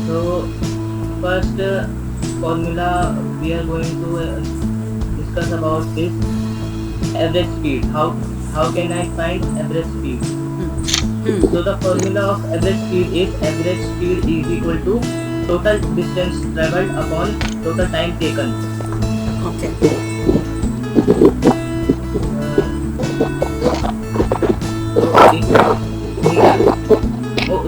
So first formula we are going to discuss about is average speed. How can I find average speed? So the formula of average speed is equal to total distance traveled upon total time taken. Okay. So if meter, oh,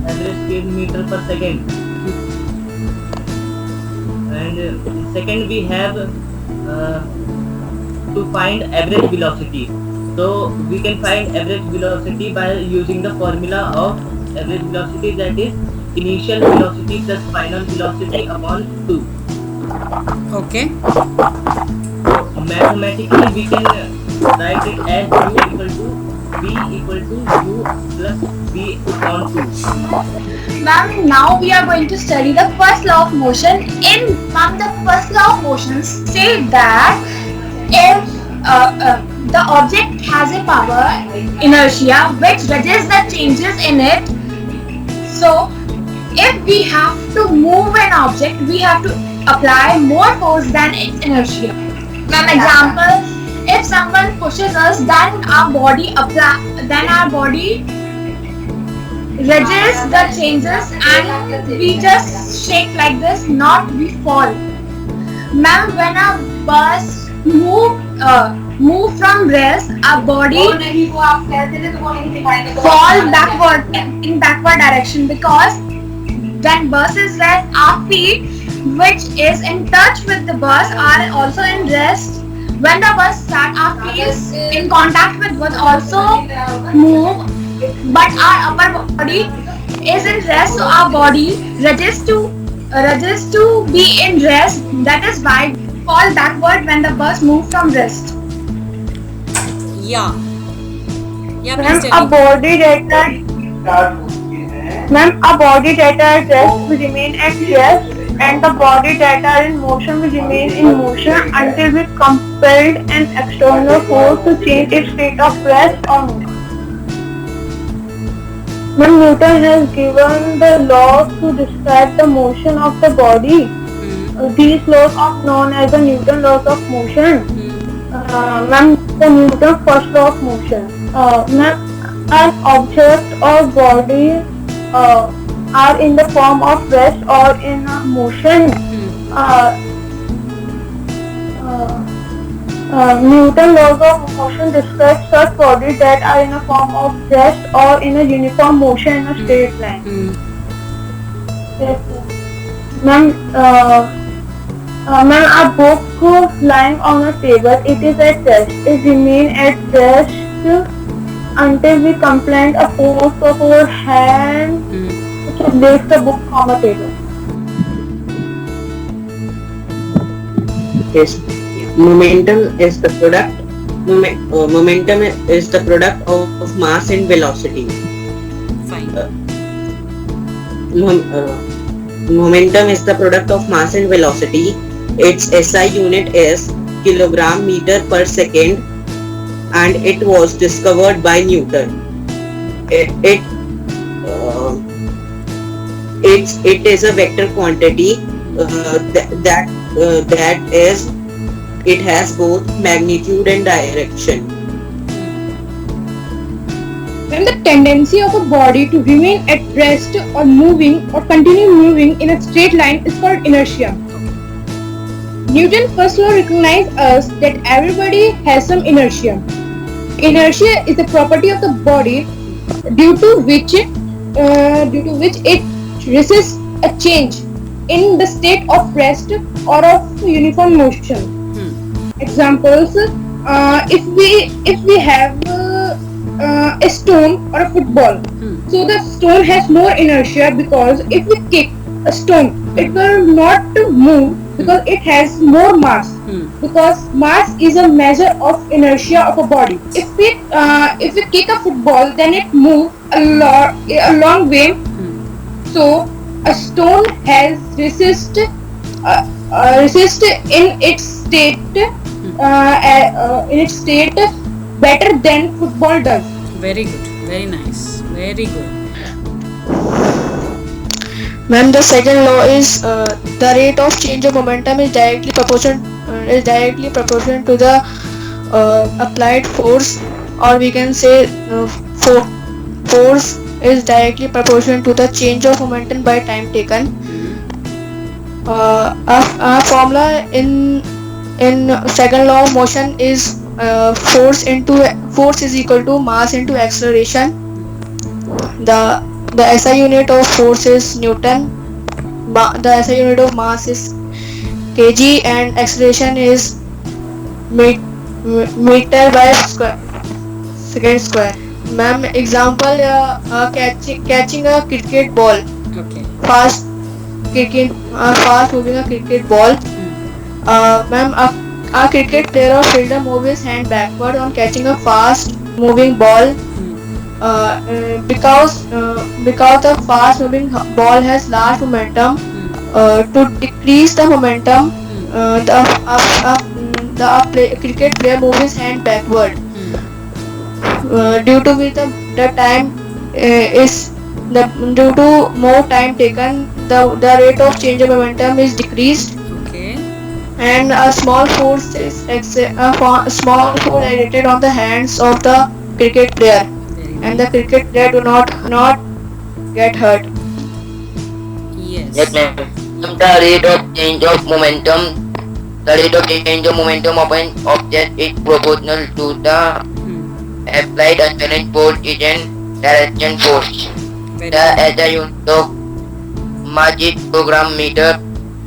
average speed meter per second, and second we have to find average velocity. So we can find average velocity by using the formula of average velocity, that is initial velocity plus final velocity upon 2. Okay. So mathematically we can write it as u equal to v equal to u plus v upon 2. Ma'am, now we are going to study the first law of motion. The first law of motion says that if the object has a power, inertia, which registers the changes in it. So, if we have to move an object, we have to apply more force than its inertia. Ma'am, example, if someone pushes us, then our body registers the changes and we just shake like this, not we fall. Ma'am, when a bus move from rest, our body fall backward in backward direction, because when bus is rest, our feet, which is in touch with the bus, are also in rest. When the bus start, our feet is in contact with bus also move, but our upper body is in rest, so our body registers to be in rest. That is why we fall backward when the bus moves from rest. Yeah. Yeah, Ma'am, please a tell me. body that a body that are at rest will remain at rest, and the body that are in motion will remain in motion until we compelled an external force to change its state of rest or motion. When Newton has given the laws to describe the motion of the body, these laws are known as the Newton laws of motion. Ma'am, the Newton first law of motion. Ma'am, an object or body are in the form of rest or in motion. Newton laws of motion describe such bodies that are in a form of rest or in a uniform motion in a straight line. Yes, ma'am. Ma'am, a book lying on a table, it is at rest. It remains at rest until we complement a force of our hand to lift the book from a table. Yes. Momentum is the product. Momentum is the product of mass and velocity. Fine. Momentum is the product of mass and velocity. Its SI unit is kilogram meter per second, and it was discovered by Newton. It is a vector quantity that is, it has both magnitude and direction. When the tendency of a body to remain at rest or moving or continue moving in a straight line is called inertia. Newton's first law recognizes us that everybody has some inertia. Inertia is a property of the body due to which it resists a change in the state of rest or of uniform motion. Examples: if we have a stone or a football, so the stone has more inertia, because if we kick a stone, it will not move because it has more mass. Because mass is a measure of inertia of a body. If we kick a football, then it moves a long way. So a stone has resist in its state better than football does. Very good. Very nice. Very good. Ma'am, the second law is the rate of change of momentum is directly proportional to the applied force, or we can say force is directly proportional to the change of momentum by time taken. A formula in second law of motion is force is equal to mass into acceleration. The SI unit of force is Newton. The SI unit of mass is kg, and acceleration is meter by second square. Ma'am, example, catching a cricket ball. Okay. Fast moving a cricket ball. Ma'am, a cricket player or fielder moves his hand backward on catching a fast moving ball. Because the fast moving ball has large momentum, to decrease the momentum, cricket player moves his hand backward. Due to which due to more time taken, the rate of change of momentum is decreased, Okay. and a small force is acted on the hands of the cricket player, Very and nice. the cricket player do not get hurt. Yes. Yes, ma'am. The rate of change of momentum. The rate of change of momentum of an object is proportional to the applied unbalanced force is an direction force. Very The good. SI unit of mass is kilogram meter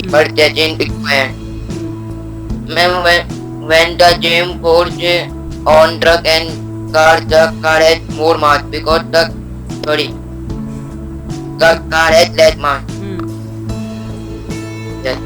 per second square. Ma'am, when the same force on truck and car, the car has more mass because the car has less mass. Yes.